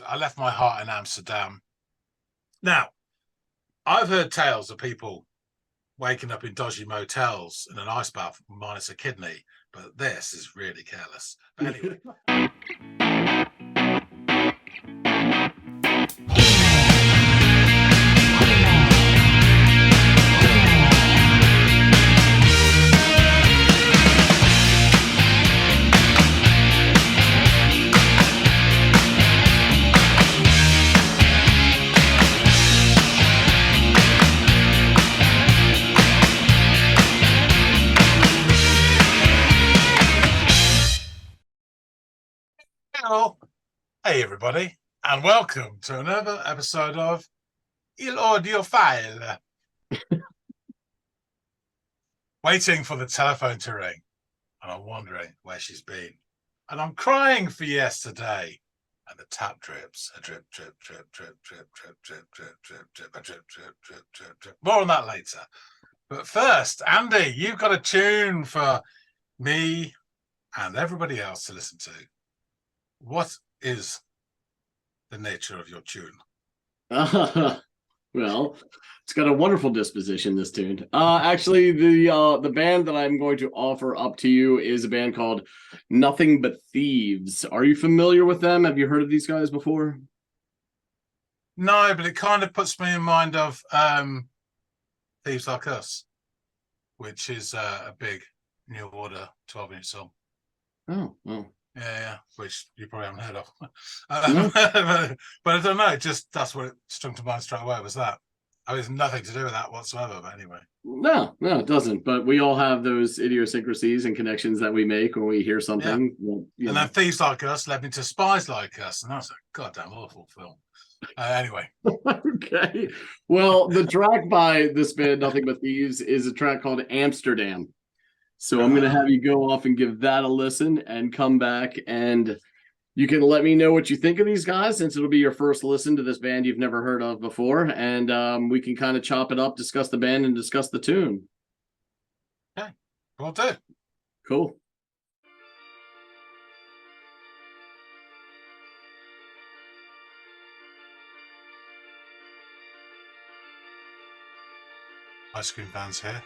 I left my heart in Amsterdam. Now, I've heard tales of people waking up in dodgy motels in an ice bath minus a kidney, but this is really careless. But anyway. Hello. Hey, everybody, and welcome to another episode of Audiophiles. Waiting for the telephone to ring, and I'm wondering where she's been. And I'm crying for yesterday. And the tap drips. A drip, drip, drip, drip, drip, drip, drip, drip, drip, drip, a drip, drip, drip, drip, drip. More on that later. But first, Andy, you've got a tune for me and everybody else to listen to. What is the nature of your tune? Well, it's got a wonderful disposition, this tune. Actually, the band that I'm going to offer up to you is a band called Nothing But Thieves. Are you familiar with them? Have you heard of these guys before? No, but it kind of puts me in mind of Thieves Like Us, which is a big New Order 12-inch song. Oh, well. Yeah, which you probably haven't heard of. No. But I don't know, that's what it sprung to mind straight away, was that. I mean, it's nothing to do with that whatsoever, but anyway. No, it doesn't. But we all have those idiosyncrasies and connections that we make when we hear something. Yeah. Well, and then Thieves Like Us led me to Spies Like Us, and that's a goddamn awful film. Anyway. Okay. Well, the track by this band, Nothing But Thieves, is a track called Amsterdam. So I'm going to have you go off and give that a listen and come back, and you can let me know what you think of these guys, since it'll be your first listen to this band you've never heard of before. And we can kind of chop it up, discuss the band, and discuss the tune. Okay, will do. Cool. Ice cream bands here.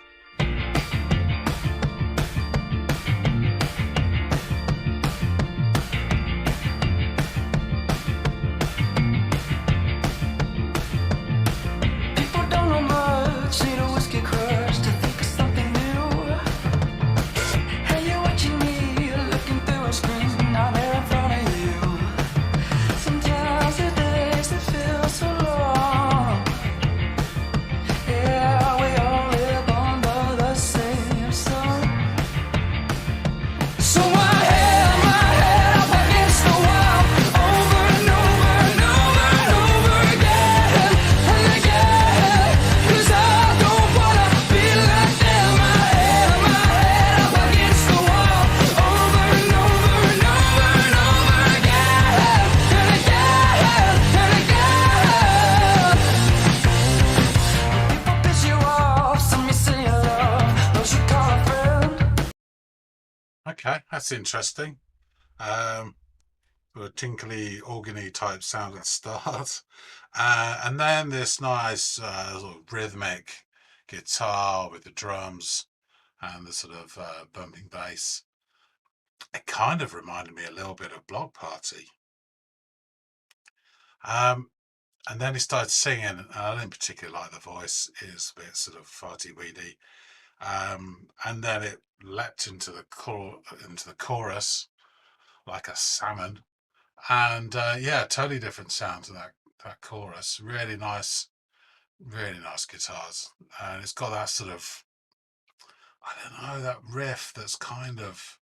Okay, that's interesting. A tinkly, organy type sound at the start. And then this nice sort of rhythmic guitar with the drums and the sort of bumping bass. It kind of reminded me a little bit of Block Party. And then he started singing, and I didn't particularly like the voice. It was a bit sort of farty weedy. And then it leapt into the chorus like a salmon, and totally different sound to that chorus. Really nice guitars, and it's got that sort of, I don't know, that riff that's kind of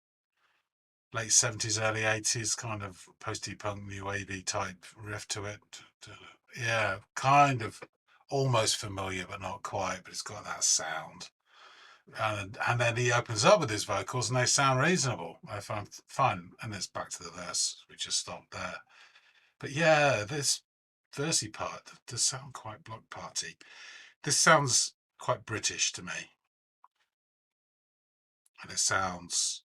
late 70s, early 80s, kind of posty-punk, new wavy type riff to it. Yeah, kind of almost familiar, but not quite, but it's got that sound. And then he opens up with his vocals, and they sound reasonable. I find fun, and it's back to the verse. We just stopped there. But yeah, this versey part does sound quite Block Party. This sounds quite British to me, and it sounds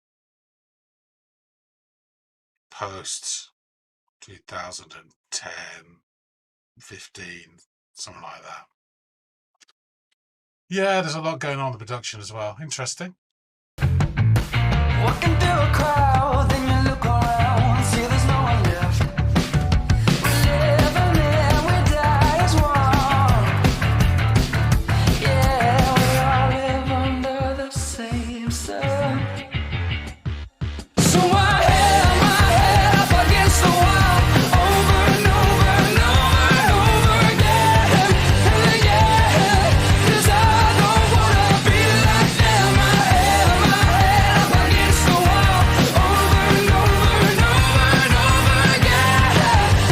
post 2010, 15, something like that. Yeah, there's a lot going on in the production as well. Interesting. Walking through a crowd, then you look around, see there's no one left. We live and then we die as one. Yeah, we all live under the same sun. So I held my head up against the wall, over and over and over and over again, and again, 'cause I don't wanna be like them. I held my head up against the wall, over and over and over and over again,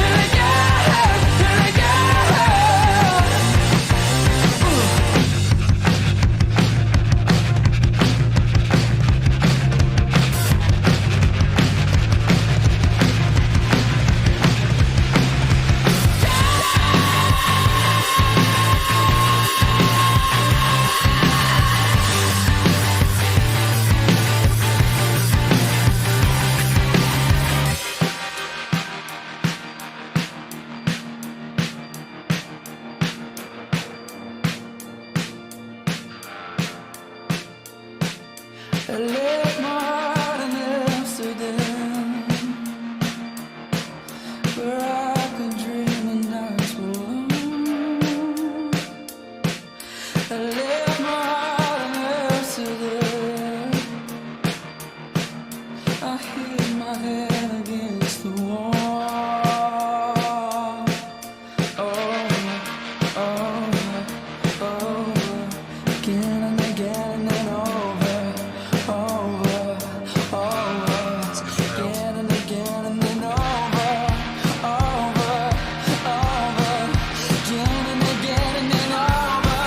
and again, and again. I left my heart in Amsterdam, where I could dream the nights were long. I left my heart in Amsterdam, I hit my head against the wall. Again and again and over, again and again and then over, again and again and then over.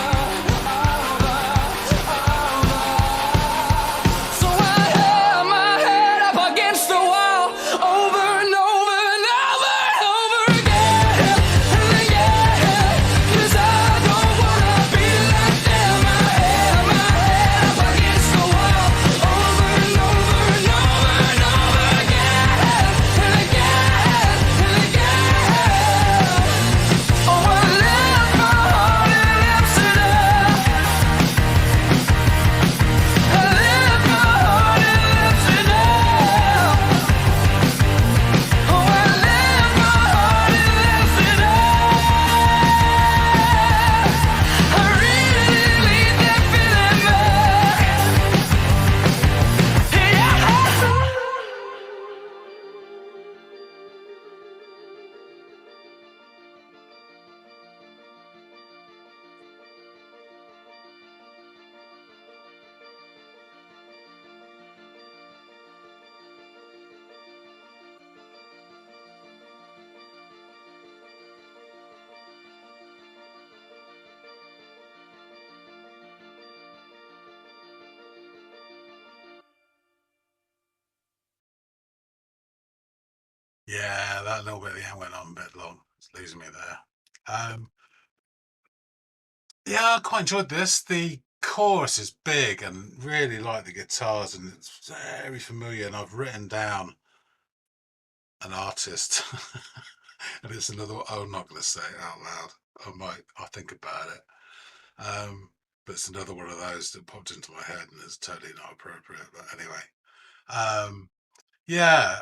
So I held my head up against the wall, over and over and over and over again, and again, 'cause I don't wanna be like them. I held my head up against the wall, over and over and over and over again, and again, and again. Oh, I left my heart in Amsterdam. I left my heart in Amsterdam. Oh, I left my heart in Amsterdam. I really need that feeling back. Yeah. Yeah, that little bit at the end went on a bit long. It's losing me there. Yeah, I quite enjoyed this. The chorus is big and really like the guitars, and it's very familiar. And I've written down an artist, and it's another. I'm not going to say it out loud. I'll think about it. But it's another one of those that popped into my head, and it's totally not appropriate. But anyway, yeah.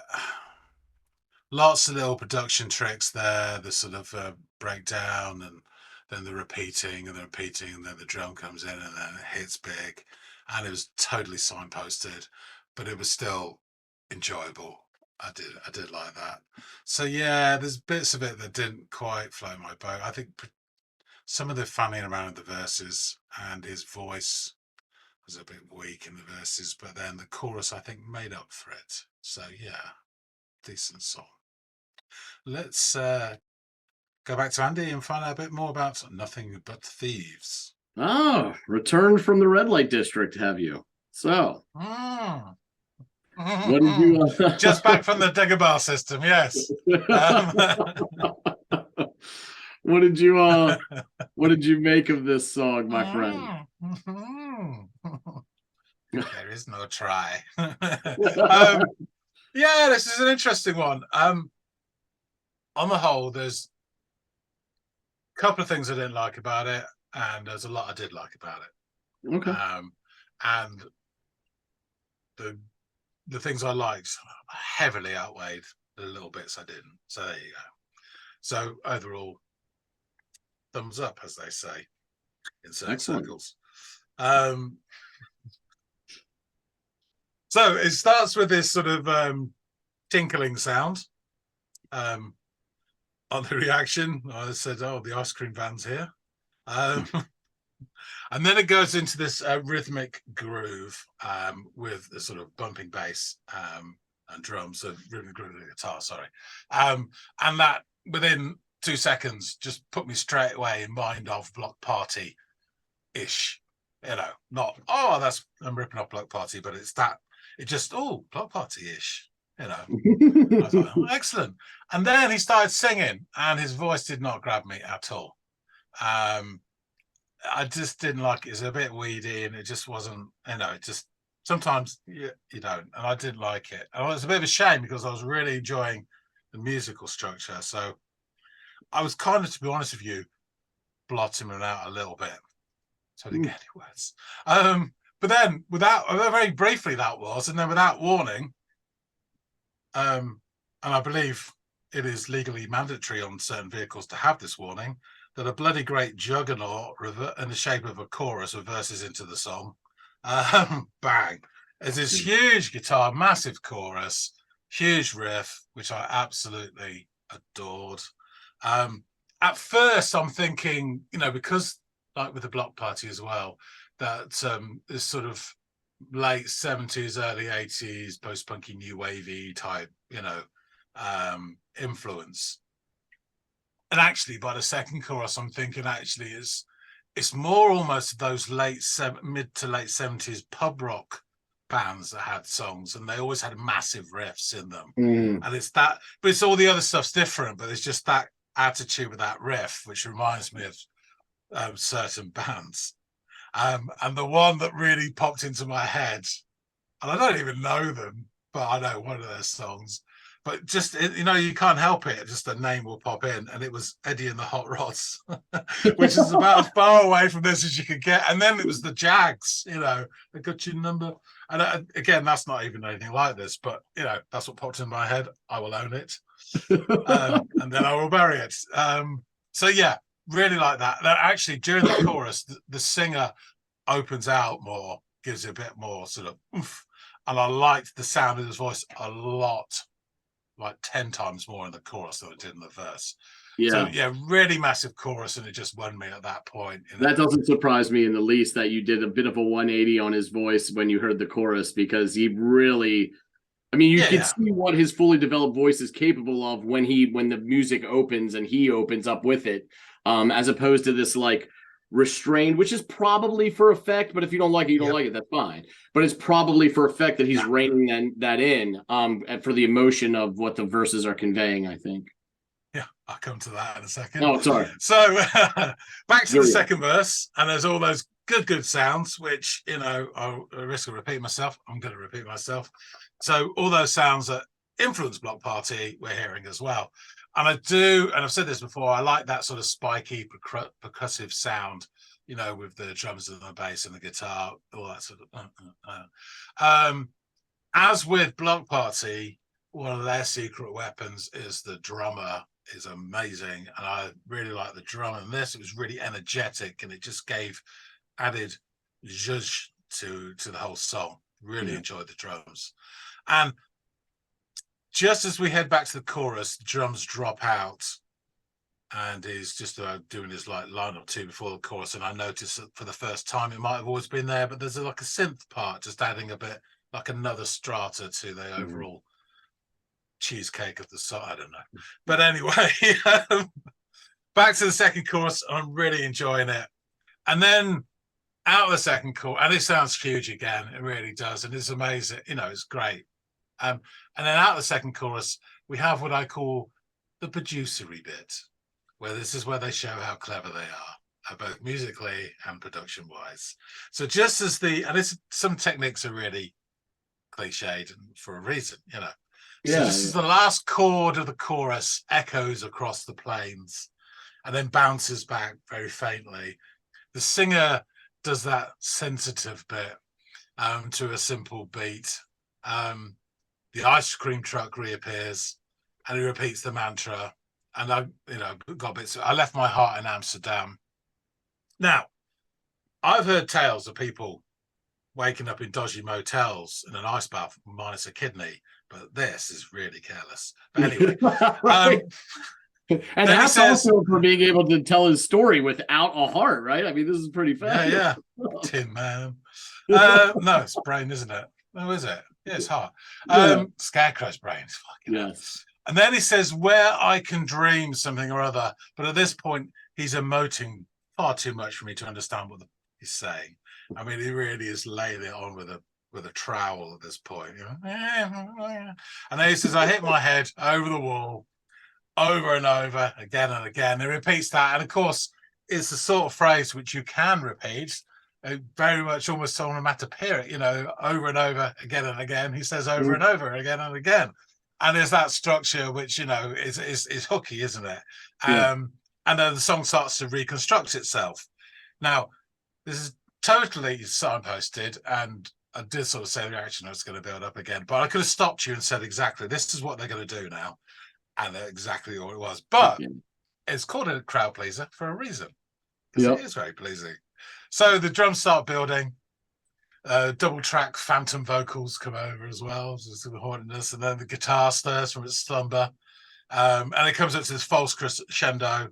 Lots of little production tricks there. The sort of breakdown, and then the repeating, and the repeating, and then the drum comes in, and then it hits big, and it was totally signposted, but it was still enjoyable. I did like that. So yeah, there's bits of it that didn't quite float my boat. I think some of the fanning around the verses and his voice was a bit weak in the verses, but then the chorus I think made up for it. So yeah, decent song. Let's go back to Andy and find out a bit more about Nothing But Thieves. Oh, returned from the red light district, have you? So, Mm. what did you Just back from the Dagobah system, yes. What did you make of this song, my friend? There is no try. Yeah, this is an interesting one. on the whole, there's a couple of things I didn't like about it, and there's a lot I did like about it. Okay. And the things I liked heavily outweighed the little bits I didn't. So there you go. So overall, thumbs up, as they say in certain Excellent. circles. So it starts with this sort of tinkling sound. On the reaction, I said, "Oh, the ice cream van's here," and then it goes into this rhythmic groove with the sort of bumping bass and drums, so rhythmic groove of the guitar. Sorry, and that within 2 seconds just put me straight away in mind of Block Party ish. You know, not I'm ripping off Block Party, but it's that it just Block Party ish. You know, I thought, excellent. And then he started singing, and his voice did not grab me at all. I just didn't like it. It's a bit weedy, and it just wasn't. You know, it just sometimes you don't, and I didn't like it. And it was a bit of a shame because I was really enjoying the musical structure. So I was kind of, to be honest with you, blotting it out a little bit. So I didn't get any words. But then, very briefly, that was, and then without warning. And I believe it is legally mandatory on certain vehicles to have this warning that a bloody great juggernaut in the shape of a chorus reverses into the song. Bang. There's this huge guitar, massive chorus, huge riff, which I absolutely adored. At first, I'm thinking, you know, because like with the Block Party as well, that this sort of late 70s, early 80s, post-punky, new wavy type, you know, influence. And actually, by the second chorus, I'm thinking actually it's more almost those mid to late 70s pub rock bands that had songs, and they always had massive riffs in them. And it's that, but it's all the other stuff's different, but it's just that attitude with that riff, which reminds me of certain bands. And the one that really popped into my head, and I don't even know them, but I know one of their songs. But just, you know, you can't help it. Just a name will pop in. And it was Eddie and the Hot Rods, which is about as far away from this as you could get. And then it was the Jags, you know, I got your number. And again, that's not even anything like this, but, you know, that's what popped in my head. I will own it. And then I will bury it. So, yeah, really like that. Actually, during the chorus, the singer opens out more, gives it a bit more sort of oomph. And I liked the sound of his voice a lot, like 10 times more in the chorus than it did in the verse. Yeah. So, yeah, really massive chorus, and it just won me at that point. You know? That doesn't surprise me in the least that you did a bit of a 180 on his voice when you heard the chorus, because he really, I mean, you can see what his fully developed voice is capable of when the music opens and he opens up with it, as opposed to this like restrained, which is probably for effect, but if you don't like it, you don't like it, that's fine. But it's probably for effect that he's reining that in, for the emotion of what the verses are conveying, I think. Yeah, I'll come to that in a second. Oh, sorry. So back to the second verse, and there's all those good sounds, which, you know, I'll risk of repeating myself. I'm going to repeat myself. So all those sounds that influence Block Party, we're hearing as well. And I do, and I've said this before, I like that sort of spiky, percussive sound, you know, with the drums and the bass and the guitar, all that sort of. As with Block Party, one of their secret weapons is the drummer is amazing. And I really like the drum in this. It was really energetic, and it just added zhuzh to the whole song. Really enjoyed the drums. And just as we head back to the chorus, the drums drop out, and he's just doing his like line or two before the chorus. And I noticed that for the first time, it might have always been there, but there's like a synth part, just adding a bit, like another strata to the overall cheesecake of the song. I don't know. But anyway, back to the second chorus. I'm really enjoying it. And then out of the second chorus, and it sounds huge again. It really does. And it's amazing. You know, it's great. And then out of the second chorus, we have what I call the producery bit, where this is where they show how clever they are, both musically and production-wise. So just as some techniques are really cliched and for a reason, you know. So Yeah, this is the last chord of the chorus, echoes across the plains, and then bounces back very faintly. The singer does that sensitive bit to a simple beat. The ice cream truck reappears, and he repeats the mantra. And I, got bits. I left my heart in Amsterdam. Now, I've heard tales of people waking up in dodgy motels in an ice bath minus a kidney, but this is really careless. But anyway, right. And then he hats says, also for being able to tell his story without a heart, right? I mean, this is pretty yeah, fabulous. Tin Man. No, it's brain, isn't it? Oh, is it? Yeah, it's heart. Yeah. Scarecrow's brain. Fucking hell. Yes. And then he says, where I can dream something or other. But at this point, he's emoting far too much for me to understand what he's saying. I mean, he really is laying it on with a trowel at this point. And then he says, I hit my head over the wall over and over again and again. He repeats that. And of course, it's the sort of phrase which you can repeat very much almost onomatopoeic, over and over again and again. He says over and over again and again. And there's that structure which, is hooky, isn't it? Yeah. And then the song starts to reconstruct itself. Now, this is totally signposted, and I did sort of say the reaction I was going to build up again, but I could have stopped you and said exactly, this is what they're going to do now. And exactly what it was. But it's called a crowd pleaser for a reason, because it is very pleasing. So the drums start building. Double track phantom vocals come over as well, sort of hauntiness, and then the guitar stirs from its slumber, and it comes up to this false crescendo,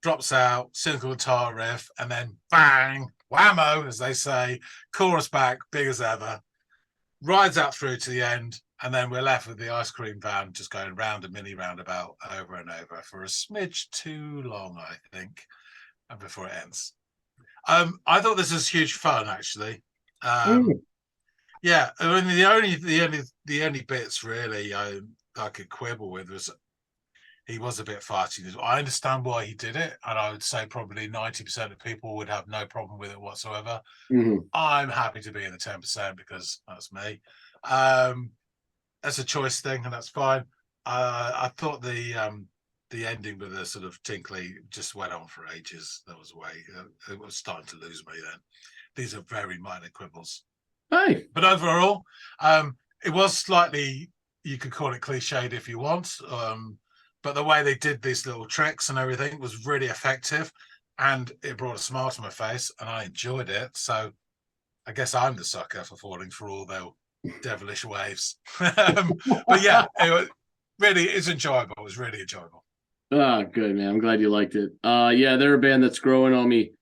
drops out, cynical guitar riff, and then bang, whammo, as they say, chorus back, big as ever, rides out through to the end, and then we're left with the ice cream van just going round a mini roundabout over and over for a smidge too long, I think, and before it ends. I thought this was huge fun, actually. Yeah, I mean the only bits really I could quibble with was he was a bit farty. I understand why he did it, and I would say probably 90% of people would have no problem with it whatsoever. I'm happy to be in the 10% because that's me. That's a choice thing, and that's fine. I thought the ending with the sort of tinkly just went on for ages. That was way it was starting to lose me then. These are very minor quibbles. Hey. But overall, it was slightly, you could call it cliched if you want, but the way they did these little tricks and everything was really effective, and it brought a smile to my face, and I enjoyed it. So I guess I'm the sucker for falling for all their devilish waves. But yeah, it's enjoyable. It was really enjoyable. Good, man. I'm glad you liked it. Yeah, they're a band that's growing on me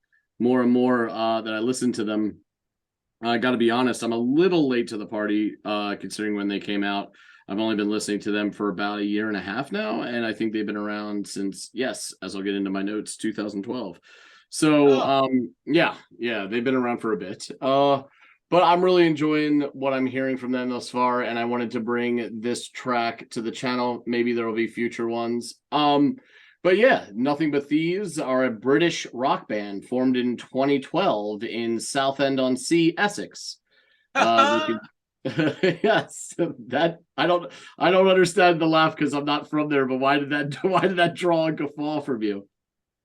more and more that I listen to them. I got to be honest, I'm a little late to the party considering when they came out. I've only been listening to them for about a year and a half now, and I think they've been around since, yes, as I'll get into my notes, 2012. So, yeah, they've been around for a bit. But I'm really enjoying what I'm hearing from them thus far, and I wanted to bring this track to the channel. Maybe there will be future ones. But yeah, Nothing But Thieves are a British rock band formed in 2012 in Southend-on-Sea, Essex. Yes, that I don't understand the laugh because I'm not from there. But why did that draw a guffaw from you?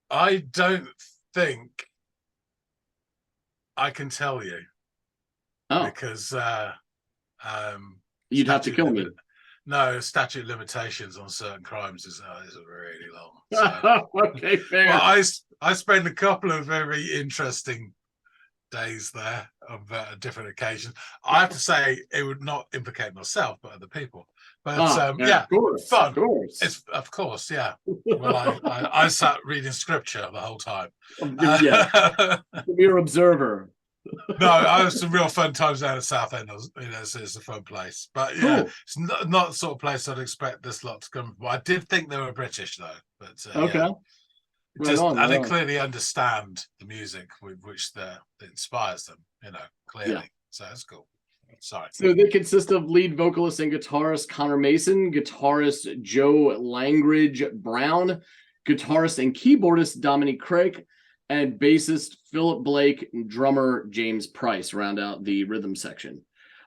I don't think I can tell you. Because you'd have to kill me. No, statute of limitations on certain crimes is really long. So, okay, fair. Well, I spent a couple of very interesting days there on different occasions. I have to say it would not implicate myself, but other people. But yeah, of course, fun. Of course. It's of course, yeah. Well, I sat reading scripture the whole time. Yeah, you're observer. No, I had some real fun times down at Southend. It's a fun place, but yeah, cool. It's not the sort of place I'd expect this lot to come from. I did think they were British though, but okay. Yeah. They clearly understand the music with which that inspires them. Clearly. Yeah. So that's cool. Sorry. So they consist of lead vocalist and guitarist Connor Mason, guitarist Joe Langridge Brown, guitarist and keyboardist Dominic Craig, and bassist Philip Blake, drummer James Price round out the rhythm section.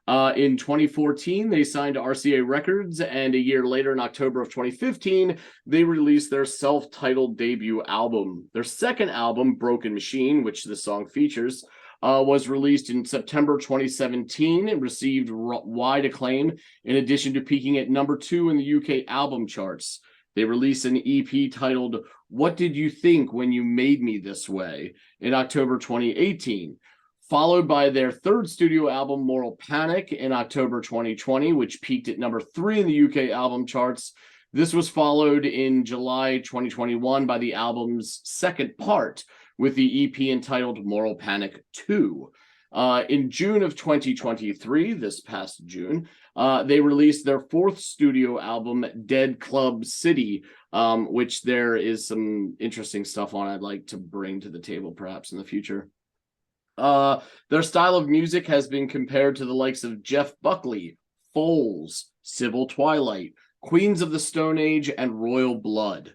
In 2014, they signed to RCA Records, and a year later, in October of 2015, they released their self-titled debut album. Their second album, Broken Machine, which this song features, was released in September 2017 and received wide acclaim, in addition to peaking at number 2 in the UK album charts. They released an EP titled What Did You Think When You Made Me This Way in October 2018, followed by their third studio album, Moral Panic, in October 2020, which peaked at number 3 in the UK album charts. This was followed in July 2021 by the album's second part, with the EP entitled Moral Panic 2. In June of 2023, this past June, they released their fourth studio album, Dead Club City, which there is some interesting stuff on I'd like to bring to the table perhaps in the future. Their style of music has been compared to the likes of Jeff Buckley, Foals, Civil Twilight, Queens of the Stone Age, and Royal Blood.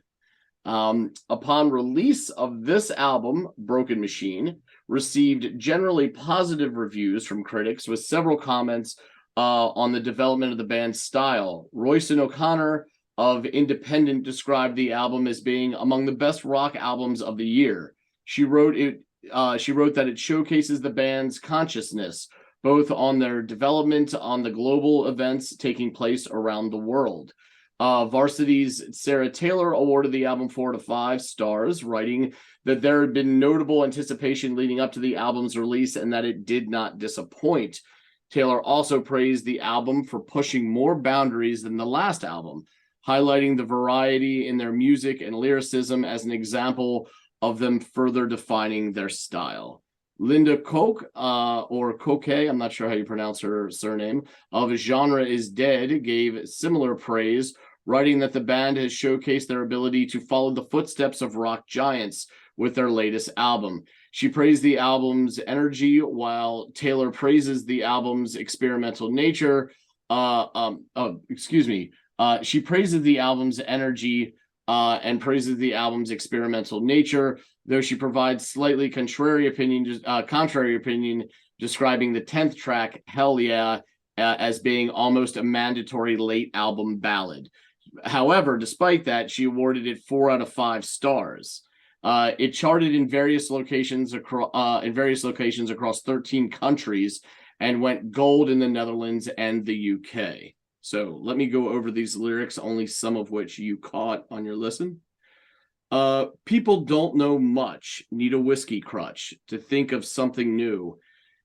Upon release of this album, Broken Machine received generally positive reviews from critics, with several comments on the development of the band's style. Royston O'Connor of Independent described the album as being among the best rock albums of the year. She wrote that it showcases the band's consciousness, both on their development on the global events taking place around the world. Varsity's Sarah Taylor awarded the album 4 to 5 stars, writing that there had been notable anticipation leading up to the album's release and that it did not disappoint. Taylor also praised the album for pushing more boundaries than the last album, highlighting the variety in their music and lyricism as an example of them further defining their style. Linda Koch, or Koke, I'm not sure how you pronounce her surname, of Genre is Dead, gave similar praise, writing that the band has showcased their ability to follow the footsteps of rock giants with their latest album. She praised the album's energy, while Taylor praises the album's experimental nature. She praises the album's energy and praises the album's experimental nature, though she provides slightly contrary opinion, describing the 10th track, Hell Yeah, as being almost a mandatory late album ballad. However, despite that, she awarded it 4 out of 5 stars. It charted in various locations across 13 countries and went gold in the Netherlands and the UK. So let me go over these lyrics, only some of which you caught on your listen. People don't know much, need a whiskey crutch to think of something new.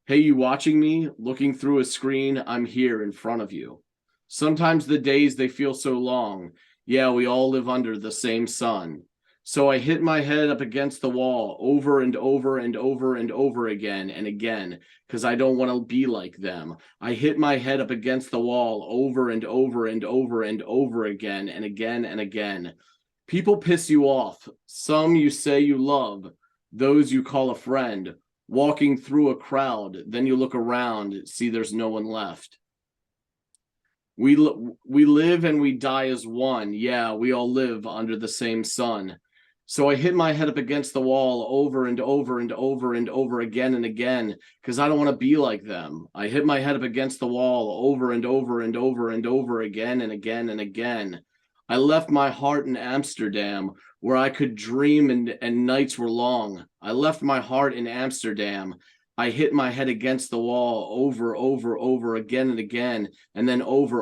Hey, you watching me? Looking through a screen, I'm here in front of you. Sometimes the days, they feel so long. Yeah, we all live under the same sun. So I hit my head up against the wall over and over and over and over again and again, because I don't want to be like them. I hit my head up against the wall over and over and over and over again and again and again. People piss you off. Some you say you love, those you call a friend. Walking through a crowd, then you look around, see there's no one left. We live and we die as one. Yeah, we all live under the same sun. So I hit my head up against the wall over and over and over and over again and again, because I don't want to be like them. I hit my head up against the wall over and over and over and over again and again and again. I left my heart in Amsterdam, where I could dream and nights were long. I left my heart in Amsterdam. I hit my head against the wall over again and again, and then over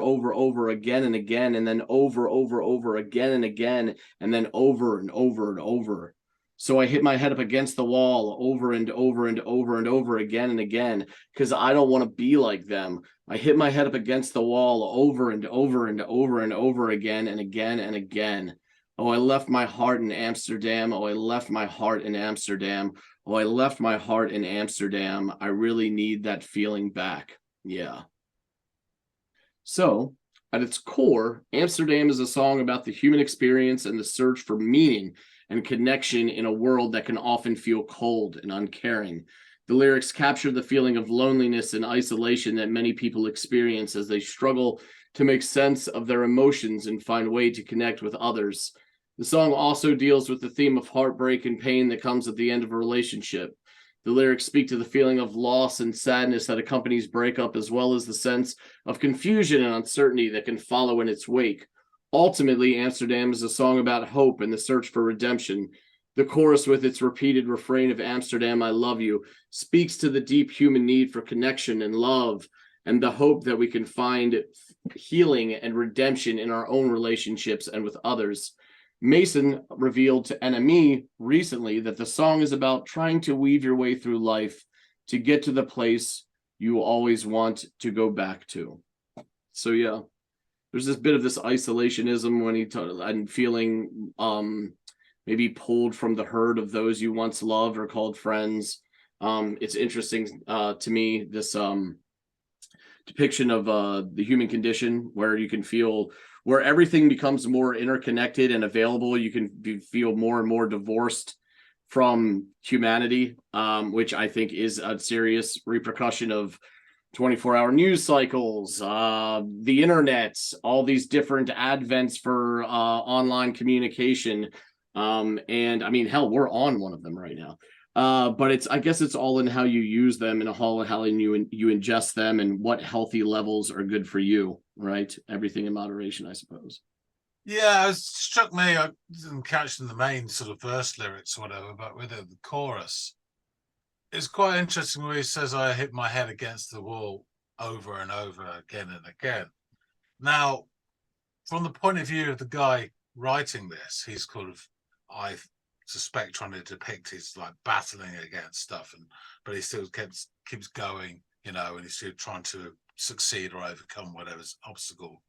again and again, and then over again and again, and then over and over and over. So I hit my head up against the wall over and over and over and over again and again, because I don't want to be like them. I hit my head up against the wall over and over and over and over again and again and again. Oh, I left my heart in Amsterdam. Oh, I left my heart in Amsterdam. Oh, I left my heart in Amsterdam. I really need that feeling back. Yeah. So, at its core, Amsterdam is a song about the human experience and the search for meaning and connection in a world that can often feel cold and uncaring. The lyrics capture the feeling of loneliness and isolation that many people experience as they struggle to make sense of their emotions and find a way to connect with others. The song also deals with the theme of heartbreak and pain that comes at the end of a relationship. The lyrics speak to the feeling of loss and sadness that accompanies breakup, as well as the sense of confusion and uncertainty that can follow in its wake. Ultimately, Amsterdam is a song about hope and the search for redemption. The chorus, with its repeated refrain of Amsterdam, I love you, speaks to the deep human need for connection and love, and the hope that we can find healing and redemption in our own relationships and with others. Mason revealed to NME recently that the song is about trying to weave your way through life to get to the place you always want to go back to. So yeah, there's this bit of this isolationism when and feeling maybe pulled from the herd of those you once loved or called friends. It's interesting to me, this depiction of the human condition, where you can feel where everything becomes more interconnected and available. You can feel more and more divorced from humanity, which I think is a serious repercussion of 24-hour news cycles, the internet, all these different advents for online communication. And I mean, hell, we're on one of them right now. But I guess it's all in how you use them and how you ingest them and what healthy levels are good for you, right? Everything in moderation, I suppose. Yeah, it struck me. I didn't catch the main sort of verse lyrics or whatever, but with the chorus, it's quite interesting where he says, I hit my head against the wall over and over again and again. Now, from the point of view of the guy writing this, he's kind of, I suspect, trying to depict his like battling against stuff, but he still keeps going, you know, and he's still trying to succeed or overcome whatever's obstacle.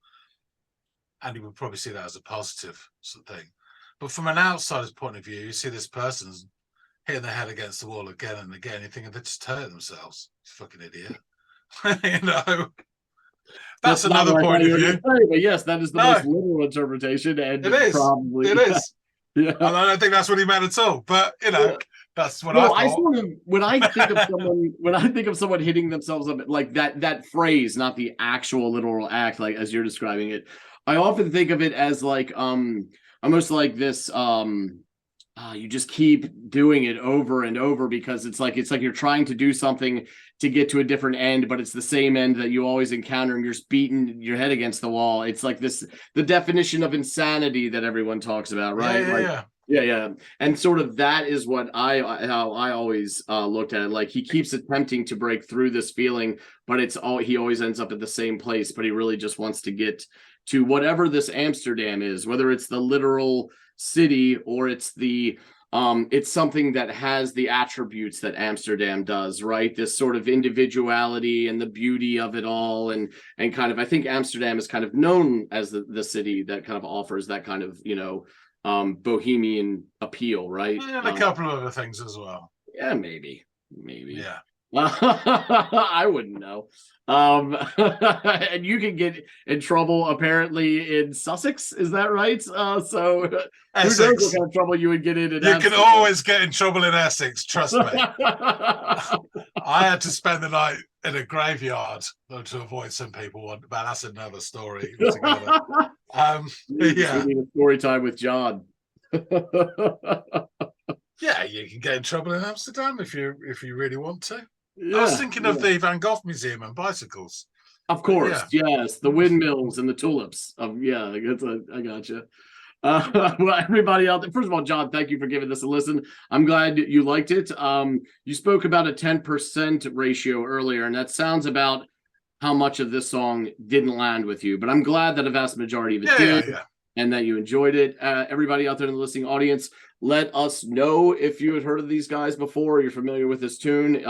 And you would probably see that as a positive sort of thing. But from an outsider's point of view, you see this person's hitting their head against the wall again and again. You think they just hurt themselves. Fucking idiot. You know, that's another point of view. But yes, that is the most literal interpretation, and it is. Probably it is. Yeah. And I don't think that's what he meant at all. But you know, that's what I thought. I sort of, when I think of someone hitting themselves up, like that phrase, not the actual literal act, like as you're describing it, I often think of it as like almost like this you just keep doing it over and over, because it's like you're trying to do something to get to a different end, but it's the same end that you always encounter, and you're just beating your head against the wall. It's like the definition of insanity that everyone talks about, right? Yeah. And sort of that is what how I always looked at it. Like, he keeps attempting to break through this feeling, but he always ends up at the same place, but he really just wants to get to whatever this Amsterdam is, whether it's the literal city or it's it's something that has the attributes that Amsterdam does, right? This sort of individuality and the beauty of it all, and kind of, I think Amsterdam is kind of known as the city that kind of offers that kind of, you know, bohemian appeal, right? And a couple of other things as well. Yeah, maybe. Yeah. I wouldn't know. And you can get in trouble apparently in Sussex, is that right? So Essex. Who knows what kind of trouble you would get in? You can always get in trouble in Essex, trust me. I had to spend the night in a graveyard to avoid some people. But that's another story altogether. We need a story time with John. Yeah, you can get in trouble in Amsterdam if you really want to. Yeah, I was thinking of the Van Gogh Museum and bicycles. Of course, yes, the windmills and the tulips. I gotcha. Well, everybody out there, first of all, John, thank you for giving this a listen. I'm glad you liked it. You spoke about a 10% ratio earlier, and that sounds about how much of this song didn't land with you. But I'm glad that a vast majority of it did, and that you enjoyed it. Everybody out there in the listening audience, let us know if you had heard of these guys before, or you're familiar with this tune.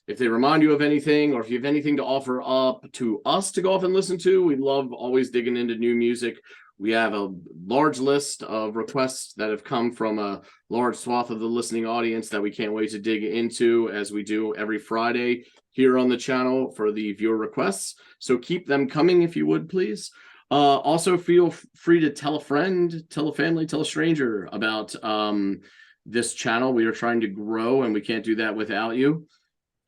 If they remind you of anything, or if you have anything to offer up to us to go off and listen to, we love always digging into new music. We have a large list of requests that have come from a large swath of the listening audience that we can't wait to dig into, as we do every Friday here on the channel for the viewer requests. So keep them coming if you would, please. Also, feel free to tell a friend, tell a family, tell a stranger about this channel. We are trying to grow, and we can't do that without you.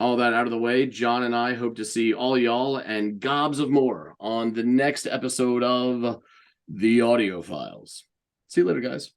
All that out of the way, John and I hope to see all y'all and gobs of more on the next episode of The Audiophiles. See you later, guys.